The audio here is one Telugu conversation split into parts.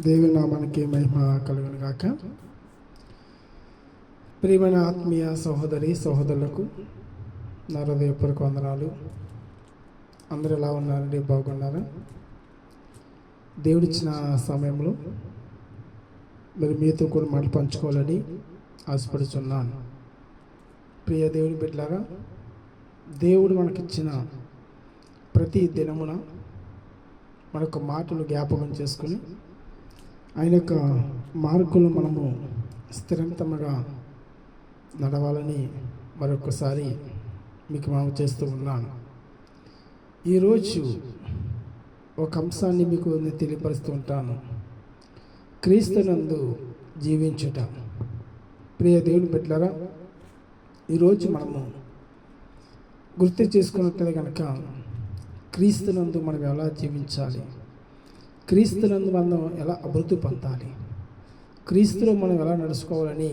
దేవుని నామానికి మహిమ కలుగును గాక. ప్రియమైన ఆత్మీయ సహోదరి సహోదరులకు నా హృదయపూర్వక వందనాలు. అందరూ ఎలా ఉన్నారండి? బాగున్నారా? దేవుడిచ్చిన సమయంలో మరి మీతో కూడా మాటలు పంచుకోవాలని ఆశపడుతున్నాను. ప్రియ దేవుని బిడ్డలారా, దేవుడు మనకిచ్చిన ప్రతి దినమున మనకు మాటలు జ్ఞాపకం చేసుకుని ఆయన యొక్క మార్గంలో మనము స్థిరంతముగా నడవాలని మరొకసారి మీకు మనం చేస్తూ ఉన్నాను. ఈరోజు ఒక అంశాన్ని మీకు నేను తెలియపరుస్తూ ఉంటాను. క్రీస్తునందు జీవించుట. ప్రియ దేవుని బిడ్డలారా, ఈరోజు మనము గుర్తు చేసుకున్నట్లయితే కనుక క్రీస్తునందు మనం ఎలా జీవించాలి, క్రీస్తునందు మనం ఎలా అభివృద్ధి పొందాలి, క్రీస్తులో మనం ఎలా నడుచుకోవాలని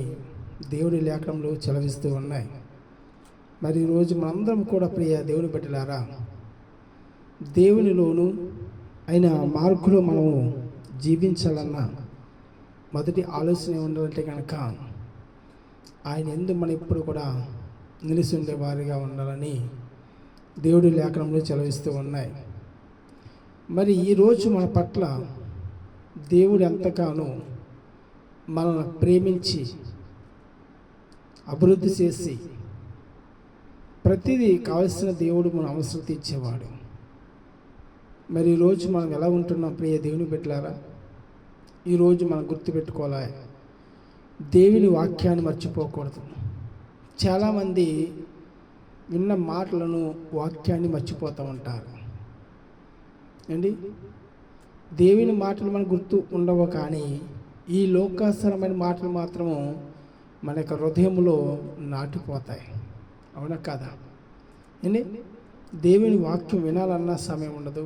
దేవుని లేఖనంలో చెలవిస్తూ ఉన్నాయి. మరి ఈరోజు మనందరం కూడా ప్రియ దేవుని బిడ్డలారా, దేవునిలోను ఆయన మార్గంలో మనము జీవించాలన్న మొదటి ఆలోచన ఉండాలంటే కనుక ఆయన యందు మనం ఇప్పుడు కూడా నిలిచి ఉండేవారిగా ఉండాలని దేవుడి లేఖనంలో చెలవిస్తూ ఉన్నాయి. మరి ఈరోజు మన పట్ల దేవుడు ఎంతగానో మనల్ని ప్రేమించి అభివృద్ధి చేసి ప్రతిదీ కావలసిన దేవుడు మన అవసరం తీర్చేవాడు. మరి ఈరోజు మనం ఎలా ఉంటున్నాం ప్రియ దేవుని బిడ్డలారా? ఈరోజు మనం గుర్తుపెట్టుకోవాలి, దేవుని వాక్యాన్ని మర్చిపోకూడదు. చాలామంది విన్న మాటలను వాక్యాన్ని మర్చిపోతూ ఉంటారు అండి. దేవుని మాటలు మనకు గుర్తు ఉండవు, కానీ ఈ లోకాసరమైన మాటలు మాత్రము మన యొక్క హృదయంలో నాటిపోతాయి. అవునా కదా అండి? దేవుని వాక్యం వినాలన్న సమయం ఉండదు,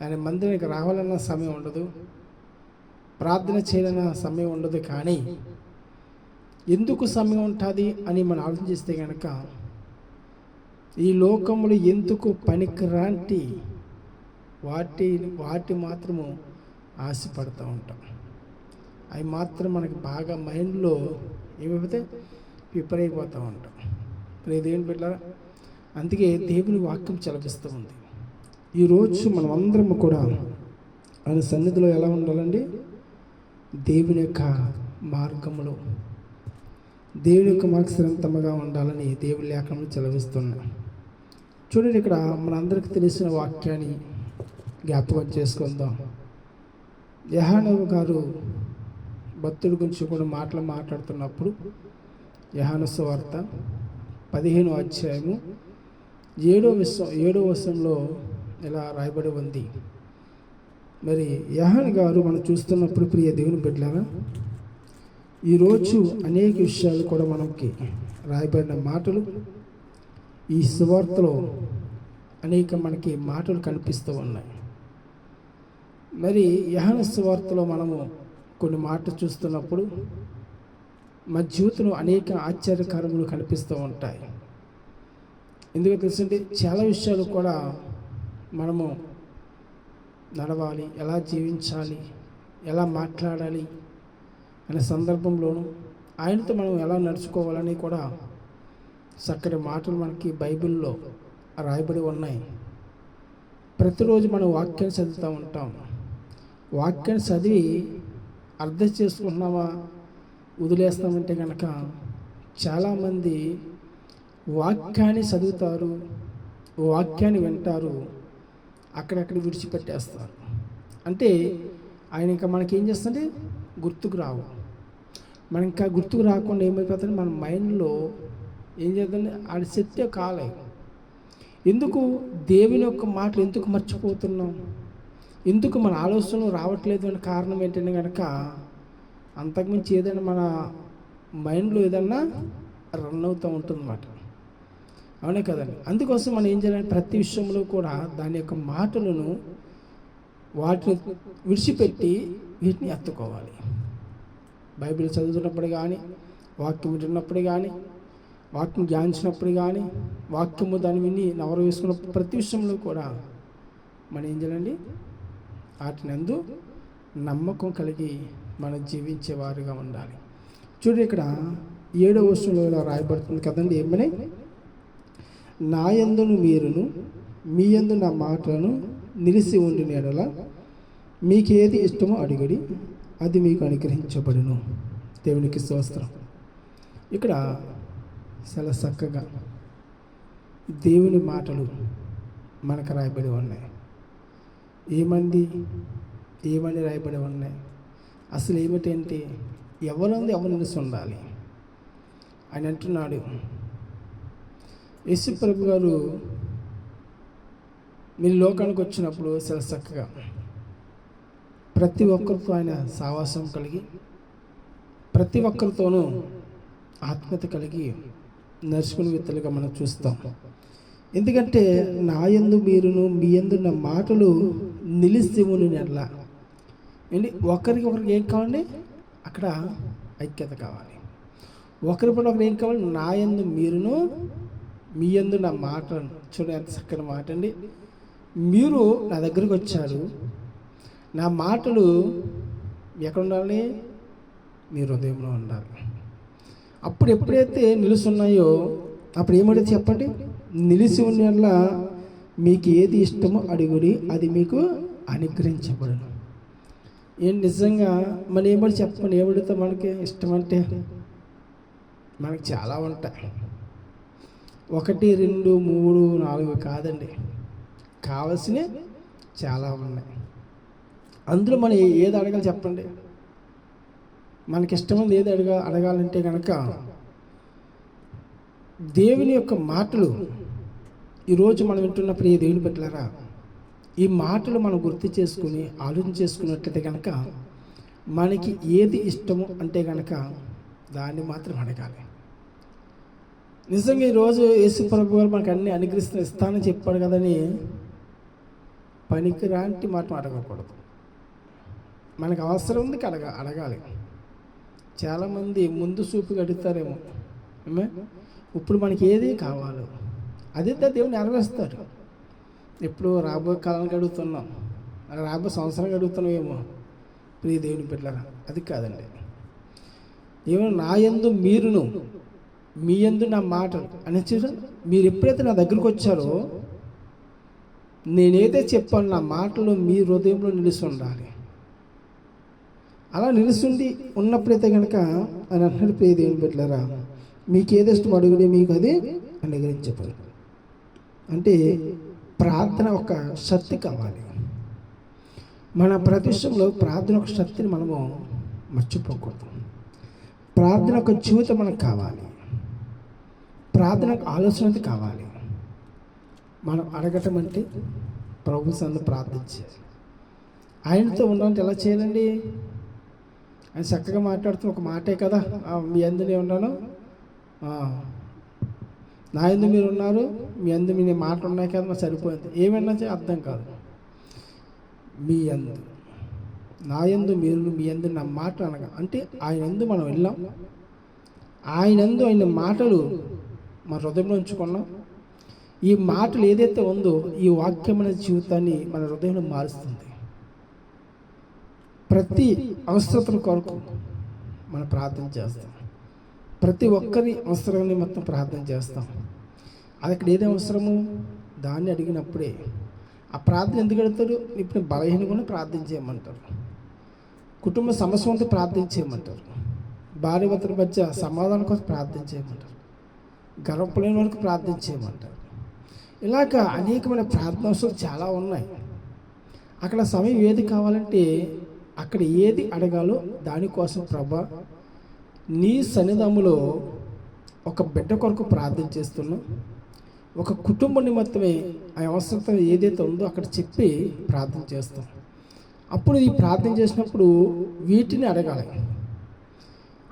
ఆయన మందిరానికి రావాలన్న సమయం ఉండదు, ప్రార్థన చేయాలన్న సమయం ఉండదు. కానీ ఎందుకు సమయం ఉంటుంది అని మనం ఆలోచిస్తే కనుక ఈ లోకంలో ఎందుకు పనికిరాంటి వాటి మాత్రము ఆశపడుతూ ఉంటాం. అవి మాత్రం మనకి బాగా మైండ్లో ఏమైపోతే విపరైపోతూ ఉంటాం. దేవుని బిడ్డలారా, అందుకే దేవుని వాక్యం చెలపిస్తూ ఉంది. ఈరోజు మనం అందరం కూడా ఆయన సన్నిధిలో ఎలా ఉండాలండి? దేవుని యొక్క మార్గంలో, దేవుని యొక్క మార్గ స్థిరంతముగా ఉండాలని దేవుని లేఖనంలో చెలవిస్తున్నాం. చూడండి, ఇక్కడ మనందరికీ తెలిసిన వాక్యాన్ని జ్ఞాపకం చేసుకుందాం. యోహాను గారు భక్తుడి గురించి కూడా మాట్లాడుతున్నప్పుడు యోహాను సువార్త 15వ అధ్యాయము 7వ వచనంలో ఇలా రాయబడి ఉంది. మరి యోహాను గారు మనం చూస్తున్నప్పుడు ప్రియ దేవుని బిడ్డలారా, ఈరోజు అనేక విషయాలు కూడా మనకి రాయబడిన మాటలు ఈ సువార్తలో అనేక మనకి మాటలు కనిపిస్తూ ఉన్నాయి. మరి యోహాను సువార్తలో మనము కొన్ని మాటలు చూస్తున్నప్పుడు మా జీవితంలో అనేక ఆశ్చర్యకరములు కనిపిస్తూ ఉంటాయి. ఎందుకు తెలుసంటే, చాలా విషయాలు కూడా మనము నడవాలి, ఎలా జీవించాలి, ఎలా మాట్లాడాలి అనే సందర్భంలోనూ ఆయనతో మనం ఎలా నడుచుకోవాలని కూడా చక్కటి మాటలు మనకి బైబిల్లో రాయబడి ఉన్నాయి. ప్రతిరోజు మనం వాక్యాన్ని చదువుతూ ఉంటాం. వాక్యాన్ని చదివి అర్థం చేసుకుంటున్నామా, వదిలేస్తామంటే కనుక చాలామంది వాక్యాన్ని చదువుతారు, వాక్యాన్ని వింటారు, అక్కడక్కడ విడిచిపెట్టేస్తారు. అంటే ఆయన ఇంకా మనకి ఏం చేస్తుంటే గుర్తుకు రావు. మనం ఇంకా గుర్తుకు రాకుండా ఏమైపోతుంది, మన మైండ్లో ఏం చేద్దండి, ఆడ సెట్టే కాలే. ఎందుకు దేవుని యొక్క మాటలు ఎందుకు మర్చిపోతున్నాం, ఎందుకు మన ఆలోచనలు రావట్లేదు అనే కారణం ఏంటంటే కనుక అంతకుమించి ఏదైనా మన మైండ్లో ఏదన్నా రన్ అవుతూ ఉంటుందన్నమాట. అవునే కదండి? అందుకోసం మనం ఏం చేయాలంటే ప్రతి విషయంలో కూడా దాని యొక్క మాటలను వాటిని విడిచిపెట్టి వీటిని ఎత్తుకోవాలి. బైబిల్ చదువుతున్నప్పుడు కానీ, వాక్యం వింటున్నప్పుడు కానీ, వాక్యం ధ్యానించినప్పుడు కానీ, వాక్యము దాన్ని విని నవరు వేసుకున్న ప్రతి విషయంలో కూడా మనం ఏం చేయాలండి, వాటిని అందు నమ్మకం కలిగి మనం జీవించేవారుగా ఉండాలి. చూడండి, ఇక్కడ 7వ వచనంలో ఇలా రాయబడుతుంది కదండి, ఏమని? నా యందును మీరును మీ యందు నా మాటలను నిలిచి ఉండిన యెడల మీకేది ఇష్టమో అడిగడి, అది మీకు అనుగ్రహించబడును. దేవునికి స్తోత్రం. ఇక్కడ చాలా చక్కగా దేవుని మాటలు మనకు రాయబడి ఉన్నాయి. ఏమని రాయబడి ఉన్నాయి? అసలు ఏమిటంటే ఎవరంది ఎవరు నిలిచి ఉండాలి అని అంటున్నాడు. యేసు ప్రభు గారు మీరు లోకానికి వచ్చినప్పుడు చాలా చక్కగా ప్రతి ఒక్కరితో ఆయన సావాసం కలిగి, ప్రతి ఒక్కరితోనూ ఆత్మీయత కలిగి నడుచుకుని వ్యక్తులుగా మనం చూస్తాం. ఎందుకంటే నా యందు మీరును మీ యందు నా మాటలు నిలిచి ఉండినట్లా ఏంటి, ఒకరికి ఏం కావాలి? అక్కడ ఐక్యత కావాలి. ఒకరి పట్ల ఒకరు ఏం కావాలి? నా యందు మీరును మీ యందు నా మాటలను. చూడండి ఎంత చక్కని మాట అండి. మీరు నా దగ్గరికి వచ్చారు, నా మాటలు ఎక్కడ ఉండాలి? మీ హృదయంలో ఉండాలి. అప్పుడు ఎప్పుడైతే నిలుస్తున్నాయో అప్పుడు ఏమంటే చెప్పండి, నిలిచి ఉన్న మీకు ఏది ఇష్టమో అడుగుడి, అది మీకు అనుగ్రహించబడును. ఏం నిజంగా మనం ఏమని చెప్పండి, ఏమడితే మనకి ఇష్టం అంటే మనకి చాలా ఉంటాయి. 1, 2, 3, 4 కాదండి, కావాల్సినవి చాలా ఉన్నాయి. అందులో మనం ఏది అడగాలి చెప్పండి? మనకి ఇష్టమైనది ఏది అడగాలంటే కనుక దేవుని యొక్క మాటలు. ఈరోజు మనం వింటున్న ప్రియ దేవుని బిడ్డలారా, ఈ మాటలు మనం గుర్తు చేసుకుని ఆలోచన చేసుకున్నట్లయితే కనుక మనకి ఏది ఇష్టము అంటే కనుక దాన్ని మాత్రం అడగాలి. నిజంగా ఈరోజు యేసు ప్రభు గారు మనకు అన్ని ఇస్తానని చెప్పాడు కదని పనికిరాంటి మాట అడగకూడదు. మనకు అవసరం ఉంది అడగాలి. చాలామంది ముందు చూపుగా అడుగుతారేమో, ఇప్పుడు మనకి ఏది కావాలో అదే దేవుని నెరవేరుస్తాడు. ఎప్పుడు రాబోయే కాలానికి అడుగుతున్నాం, రాబోయే సంవత్సరానికి అడుగుతున్నామేమో ప్రియ దేవుని బిడ్డలారా, అది కాదండి. ఏమన్నా నా యందు మీరును మీ యందు నా మాటలు అని మీరు ఎప్పుడైతే నా దగ్గరకు వచ్చారో నేనైతే చెప్పాను నా మాటలు మీ హృదయంలో నిలిచి ఉండాలి. అలా నిలుస్తుండి ఉన్నప్పుడైతే కనుక అని అంటున్నాడు, ప్రియ దేవుని బిడ్డలారా మీకు ఏది ఇష్టం అడుగుడి, మీకు అది అనుగ్రహించబడు. అంటే ప్రార్థన ఒక శక్తి కావాలి. మన ప్రదేశంలో ప్రార్థన ఒక శక్తిని మనము మర్చిపోకూడదు. ప్రార్థన ఒక జీవితం మనకు కావాలి. ప్రార్థనకు ఆలోచన కావాలి. మనం అడగటం అంటే ప్రభు సన్నిధిలో ప్రార్థించాలి. ఆయనతో ఉండాలంటే ఎలా చేయాలండి? ఆయన చక్కగా మాట్లాడుతున్న ఒక మాటే కదా, మీ అందునే ఉన్నాను, నా యందు మీరు ఉన్నారు, మీ అందు మీ మాట ఉన్నాయి కదా, మరి సరిపోయింది. ఏమన్నా అర్థం కాదు. మీ అందు నా యందు మీరు మీ యందు నా మాట అనగా అంటే ఆయన యందు మనం వెళ్ళాం, ఆయన యందు ఆయన మాటలు మన హృదయంలో ఉంచుకున్నాం. ఈ మాటలు ఏదైతే ఉందో ఈ వాక్యమైన జీవితాన్ని మన హృదయంలో మారుస్తుంది. ప్రతి అవసరతల కొరకు మనం ప్రార్థన చేస్తాం. ప్రతి ఒక్కరి అవసరాన్ని మొత్తం ప్రార్థన చేస్తాం. అది అక్కడ ఏది అవసరము దాన్ని అడిగినప్పుడే ఆ ప్రార్థన ఎందుకు అడుగుతారు? ఇప్పుడు బలహీన కూడా ప్రార్థన చేయమంటారు, కుటుంబ సమస్య ఉంటే ప్రార్థన చేయమంటారు, భార్యాభర్తల మధ్య సమాధానం కోసం ప్రార్థన చేయమంటారు, గర్వపడిన వరకు ప్రార్థన చేయమంటారు. ఇలాగ అనేకమైన ప్రార్థన అవసరాలు చాలా ఉన్నాయి. అక్కడ సమయం ఏది కావాలంటే అక్కడ ఏది అడగాలో దానికోసం ప్రభా నీ సన్నిధానంలో ఒక బిడ్డ కొరకు ప్రార్థన చేస్తున్నాం, ఒక కుటుంబ నిమిత్తమే ఆ అవసరం ఏదైతే ఉందో అక్కడ చెప్పి ప్రార్థన చేస్తాం. అప్పుడు ఈ ప్రార్థన చేసినప్పుడు వీటిని అడగాలి.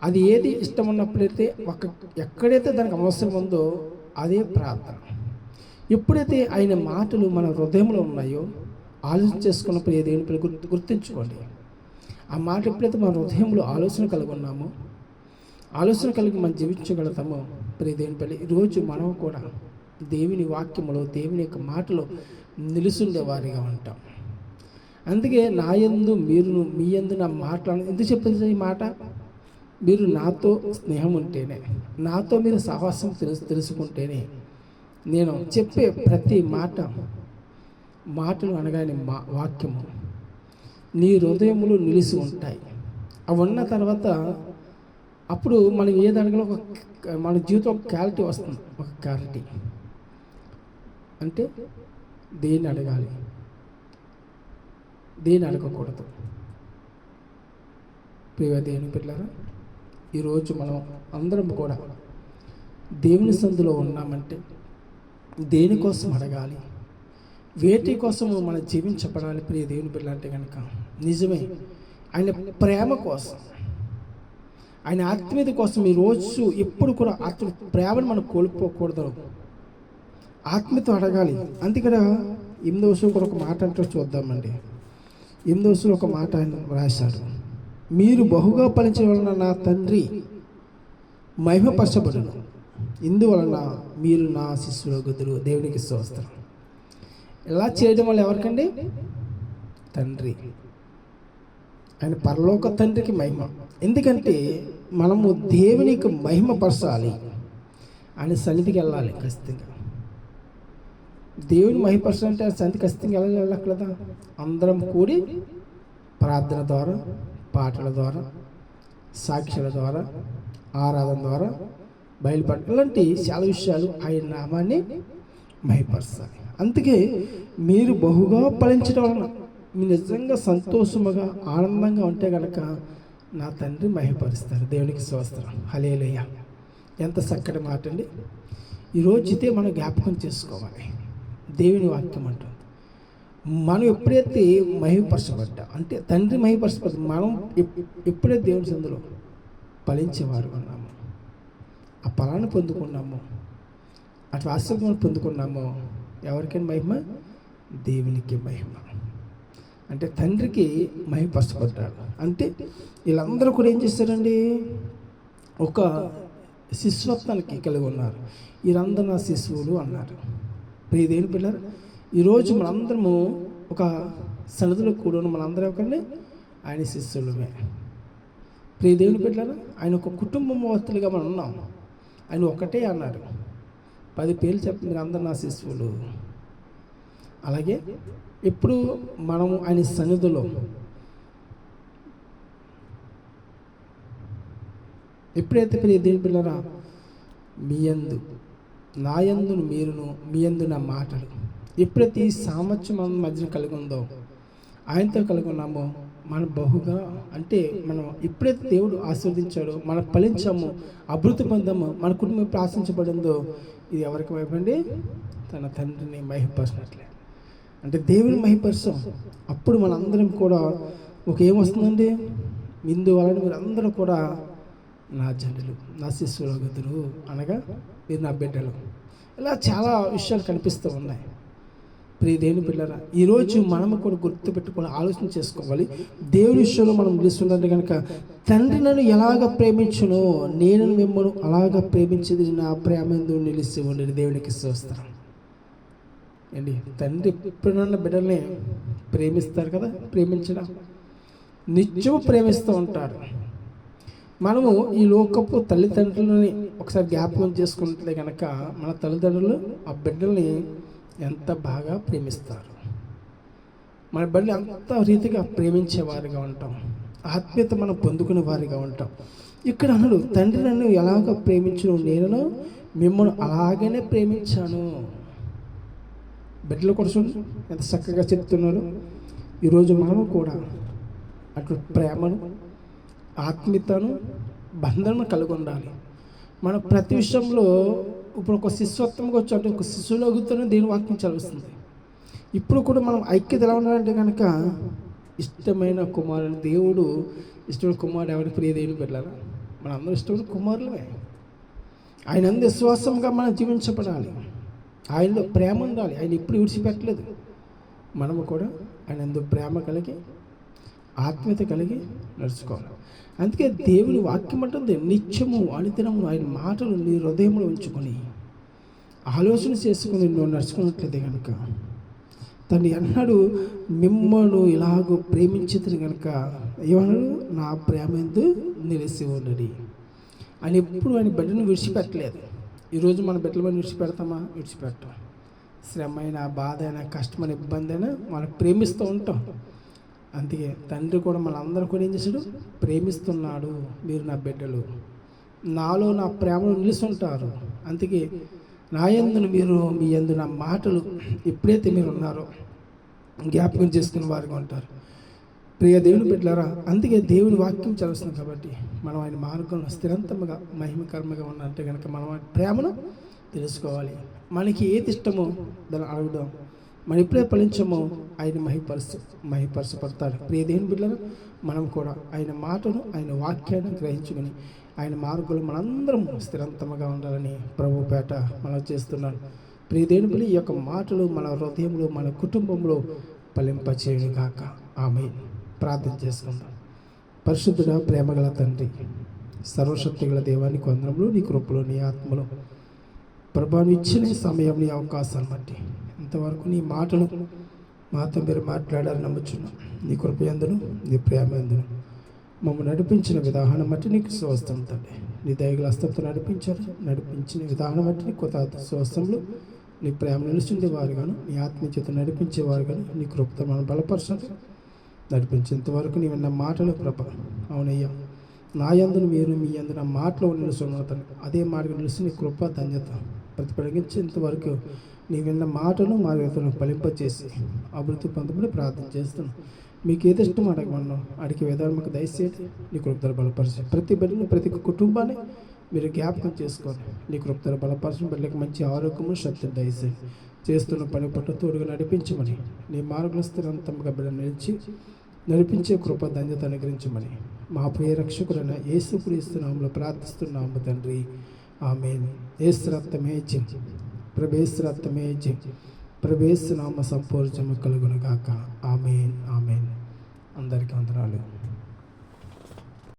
అది ఏది ఇష్టం ఉన్నప్పుడైతే ఎక్కడైతే దానికి అవసరం ఉందో అదే ప్రార్థన. ఎప్పుడైతే ఆయన మాటలు మన హృదయంలో ఉన్నాయో ఆలోచన చేసుకున్నప్పుడు ఏదైనా గుర్తుంచుకోండి. ఆ మాట ఎప్పుడైతే మన హృదయంలో ఆలోచన కలిగి ఉన్నామో, ఆలోచన కలిగి మనం జీవించగలుగుతామో ప్రియ దేవుని పల్లి ఈరోజు మనం కూడా దేవుని వాక్యములో దేవుని యొక్క మాటలో నిలుసుండే వారిగా ఉంటాం. అందుకే నా యందు మీరు మీ యందు నా మాటలు ఎందుకు చెప్పింది ఈ మాట? మీరు నాతో స్నేహం ఉంటేనే, నాతో మీరు సహవాసం తెలుసుకుంటేనే నేను చెప్పే ప్రతి మాటలు అనగానే వాక్యము నీ హృదయములు నిలిచి ఉంటాయి. అవి ఉన్న తర్వాత అప్పుడు మనం ఏది అడగాలో మన జీవితం ఒక క్లారిటీ వస్తుంది. ఒక క్లారిటీ అంటే దేన్ని అడగాలి, దేన్ని అడగకూడదు. ప్రియ దేవుని బిడ్డలారా, ఈరోజు మనం అందరం కూడా దేవుని సందులో ఉన్నామంటే దేనికోసం అడగాలి, వేటి కోసము మనం జీవించబడాలి. ప్రియ దేవుని బిడ్డలు అంటే కనుక నిజమే ఆయన ప్రేమ కోసం, ఆయన ఆత్మీయత కోసం ఈరోజు ఎప్పుడు కూడా అతడు ప్రేమను మనం కోల్పోకూడదు, ఆత్మీయత అడగాలి. అందుకని 8వ వచనం కూడా ఒక మాట అంటే చూద్దామండి. 8వ వచనం ఒక మాట ఆయన రాశాడు, మీరు బహుగా ఫలించడం వలన నా తండ్రి మహిమపరచబడును, ఇందువలన మీరు నా శిష్యులగుదురు. దేవునికి స్తోత్రం. ఇలా చేయడం వల్ల ఎవరికండి? తండ్రి, ఆయన పరలోక తండ్రికి మహిమ. ఎందుకంటే మనము దేవునికి మహిమపరచాలి, ఆయన సన్నిధికి వెళ్ళాలి. ఖచ్చితంగా దేవుని మహిమపరచాలంటే ఆయన సన్నిధికి ఖచ్చితంగా వెళ్ళక్కలేదా? అందరం కూడి ప్రార్థన ద్వారా, పాటల ద్వారా, సాక్ష్యాల ద్వారా, ఆరాధన ద్వారా, బయలుపడ ఇలాంటి చాలా విషయాలు ఆయన నామాన్ని మహిమపరచాలి. అందుకే మీరు బహుగా ఫలించడం వలన మీరు నిజంగా సంతోషముగా ఆనందంగా ఉంటే కనుక నా తండ్రి మహిమపరుస్తారు. దేవునికి స్తోత్రం. హల్లెలూయా. ఎంత చక్కటి మాట అండి. ఈరోజు ఇదే మనం జ్ఞాపకం చేసుకోవాలి. దేవుని వాక్యం అంటుంది, మనం ఎప్పుడైతే మహిమపరచబడ్డా అంటే తండ్రి మహిమపరచబడ్డా, మనం ఎప్పుడైతే దేవుని సందులో ఫలించేవారు ఉన్నాము, ఆ ఫలాన్ని పొందుకున్నాము, అట్లా ఆశీర్వాదం పొందుకున్నాము, ఎవరికైనా మహిమ? దేవునికి మహిమ. అంటే తండ్రికి మహిమపరచబడ్డాడు. అంటే వీళ్ళందరూ కూడా ఏం చేస్తారండి? ఒక శిష్యత్వానికి కలిగి ఉన్నారు. వీరందరూ నా శిశువులు అన్నారు. ప్రియ దేవుని పిల్లలు, ఈరోజు మనందరము ఒక సన్నిధిలో కూడా మనందరం కండి ఆయన శిష్యులమే. ప్రియ దేవుని పిల్లలు, ఆయన ఒక కుటుంబమస్తులుగా మనం ఉన్నాం. ఆయన ఒకటే అన్నారు, 10 పేర్లు చెప్పి మీరు అందరు నా శిశువులు. అలాగే ఇప్పుడు మనము ఆయన సన్నిధిలో ఎప్పుడైతే ప్రియ దేవుని పిల్లరా మీ యందు నా యందును మీరును, మీ యందు నా మాటలు ఎప్పుడైతే ఈ సామర్థ్యం మన మధ్యన కలిగి ఉందో, ఆయనతో కలిగి ఉన్నామో, మనం బహుగా అంటే మనం ఎప్పుడైతే దేవుడు ఆశీర్వదించాడో, మనం ఫలించాము, అభివృద్ధి పొందాము, మన కుటుంబం ఎప్పుడు ఆశించబడిందో, ఇది ఎవరికి మహిమండి? తన తండ్రిని మహిమపరిచినట్లే. అంటే దేవుని మహిమపరచం. అప్పుడు మనందరం కూడా ఒక ఏమొస్తుందండి? ఇందువలన మీరు అందరూ కూడా నా జనులు, నా శిష్యులగుదురు, అనగా మీరు నా బిడ్డలు. ఇలా చాలా విషయాలు కనిపిస్తూ ఉన్నాయి. ప్రియ దేవుని పిల్లరా, ఈరోజు మనము కూడా గుర్తుపెట్టుకొని ఆలోచన చేసుకోవాలి. దేవుని విషయంలో మనం నిలుస్తుందంటే కనుక తండ్రి నన్ను ఎలాగ ప్రేమించునో నేను మిమ్మల్ని అలాగ ప్రేమించేది నా ప్రేమందు నిలిచి ఉండేది. దేవునికి స్తోత్రం అండి. తండ్రి ఎప్పుడన్నా బిడ్డల్ని ప్రేమిస్తారు కదా, ప్రేమించడం నిత్యము ప్రేమిస్తూ ఉంటారు. మనము ఈ లోకపు తల్లిదండ్రులని ఒకసారి జ్ఞాపకం చేసుకుంటే కనుక మన తల్లిదండ్రులు ఆ బిడ్డల్ని ఎంత బాగా ప్రేమిస్తారు. మన బిడ్డలు అంత రీతిగా ప్రేమించేవారిగా ఉంటాం, ఆత్మీయత మనం పొందుకునే వారిగా ఉంటాం. ఇక్కడ అన్నాడు, తండ్రి నన్ను ఎలాగ ప్రేమించును నేను మిమ్మల్ని అలాగనే ప్రేమించాను. బిడ్డల కోసం ఎంత చక్కగా చెప్తున్నారు. ఈరోజు మనము కూడా అటు ప్రేమను, ఆత్మీయతను, బంధనను కలిగి ఉండాలి. మన ప్రతి విషయంలో ఇప్పుడు ఒక శిష్యత్వంగా వచ్చి అంటే ఒక శిశువులగుతూనే దేవుని వాక్యం చదివిస్తుంది. ఇప్పుడు కూడా మనం ఐక్యత ఎలా ఉండాలంటే కనుక ఇష్టమైన కుమారుని, దేవుడు ఇష్టమైన కుమారుడు ఎవరి? ప్రియ దేవుని బిడ్డలారా, మన అందరూ ఇష్టమైన కుమారులమే. ఆయన అందు విశ్వాసంగా మనం జీవించబడాలి, ఆయనలో ప్రేమ ఉండాలి. ఆయన ఇప్పుడు విడిచిపెట్టలేదు. మనము కూడా ఆయన అందు ప్రేమ కలిగి, ఆత్మీయత కలిగి నడుచుకోవాలి. అందుకే దేవుని వాక్యం అంటుంది, నిత్యము అనుదినము ఆయన మాటలు నీ హృదయంలో ఉంచుకొని ఆలోచన చేసుకుని నువ్వు నడుచుకున్నట్లయితే కనుక తను అన్నాడు, మిమ్మల్ని ఇలాగూ ప్రేమించితిని కనుక ఏమన్నాడు, నా ప్రేమ ఎందు నిలిచి ఉన్నది అని. ఎప్పుడు ఆయన బిడ్డను విడిచిపెట్టలేదు. ఈరోజు మన బిడ్డల మనం విడిచిపెడతామా? విడిచిపెట్టాం. శ్రమ అయినా, బాధ అయినా, కష్టమైన, ఇబ్బంది అయినా మనం ప్రేమిస్తూ ఉంటాం. అందుకే తండ్రి కూడా మనందరూ కూడా ఏం చేశాడు, ప్రేమిస్తున్నాడు. మీరు నా బిడ్డలు, నాలో నా ప్రేమను నిలుస్తుంటారు. అందుకే నా యందును మీరు, మీ యందు నా మాటలు ఎప్పుడైతే మీరు ఉన్నారో జ్ఞాపకం చేసుకున్న వారిగా ఉంటారు. ప్రియ దేవుని బిడ్డలారా, అందుకే దేవుని వాక్యం చదువుతుంది కాబట్టి మనం ఆయన మార్గంలో స్థిరంతముగా మహిమకరంగా ఉన్నంటే కనుక మనం ఆయన ప్రేమను తెలుసుకోవాలి. ఏది ఇష్టమో దాన్ని అడుగుదాం. మనం ఎప్పుడైతే ఫలించమో ఆయన మహిపరచబడతాడు. ప్రియ దేవుని బిడ్డలారా, మనం కూడా ఆయన మాటను, ఆయన వాక్యాన్ని గ్రహించుకొని ఆయన మార్గంలో మనందరం స్థిరంతముగా ఉండాలని ప్రభు పేట మనం చేస్తున్నాను. ప్రియ దేవుని బిడ్డ, ఈ యొక్క మాటలు మన హృదయంలో, మన కుటుంబంలో ఫలింపచేయును గాక. ఆమేన్. ప్రార్థన చేసుకుందాం. పరిశుద్ధుడా, ప్రేమగల తండ్రి, సర్వశక్తిగల దేవానికి వందనములు. నీ కృపలో, నీ ఆత్మలో ప్రభావం ఇచ్చిన సమయం, నీ అవకాశాన్ని బట్టి ఇంతవరకు నీ మాటలు మాతో మీరు మాట్లాడాలని నమ్ముచున్నాం. నీ కృప యందును, నీ ప్రేమ యందును మమ్మల్ని నడిపించిన విధానం బట్టి నీకు స్వస్థం తండ్రి. నీ దయగల హస్తంతో నడిపించిన విధానం బట్టి నీ కొత్త స్వస్థంలో నీ ప్రేమ నిలుచుండే వారుగాను, నీ ఆత్మీయత నడిపించేవారుగాను నీ కృపతో మనం బలపరచండి. నడిపించేంతవరకు నీ విన్న మాటలు ప్రభ. అవునయ్యా, నా యందును మీరు, మీ యందు నా మాటలో నిలుచున్నాను. అదే మాటగా నిలిచి నీ కృప ధన్యత ప్రతిపడించేంతవరకు నీ విన్న మాటను మా యువతను ఫలింపచేసి అభివృద్ధి పొందమని ప్రార్థన చేస్తున్నాను. మీకు ఏది ఇష్టం అడగమన్నాం, అడిగే విధానం మాకు దయచేసి నీ కృపతో బలపరిచి ప్రతి బిడ్డను, ప్రతి కుటుంబాన్ని మీరు జ్ఞాపకం చేసుకోండి. నీ కృపతో బలపరిచిన బిడ్డలకు మంచి ఆరోగ్యము, శక్తిని దయచేసి చేస్తున్న పని పట్ల తోడుగా నడిపించమని, నీ మార్గంలో స్థిరంతంగా బిడ్డ నడిపించే కృప ధన్యత అనుగ్రహించమని మా ప్రియ రక్షకుడైన యేసుక్రీస్తు నామములో ప్రార్థిస్తున్నాము తండ్రి. ఆమేన్. యేసు రక్తమే జయం, ప్రభు యేసు రక్తమే జయం, ప్రభు యేసు నామ సంపూర్ణము కలుగును గాక.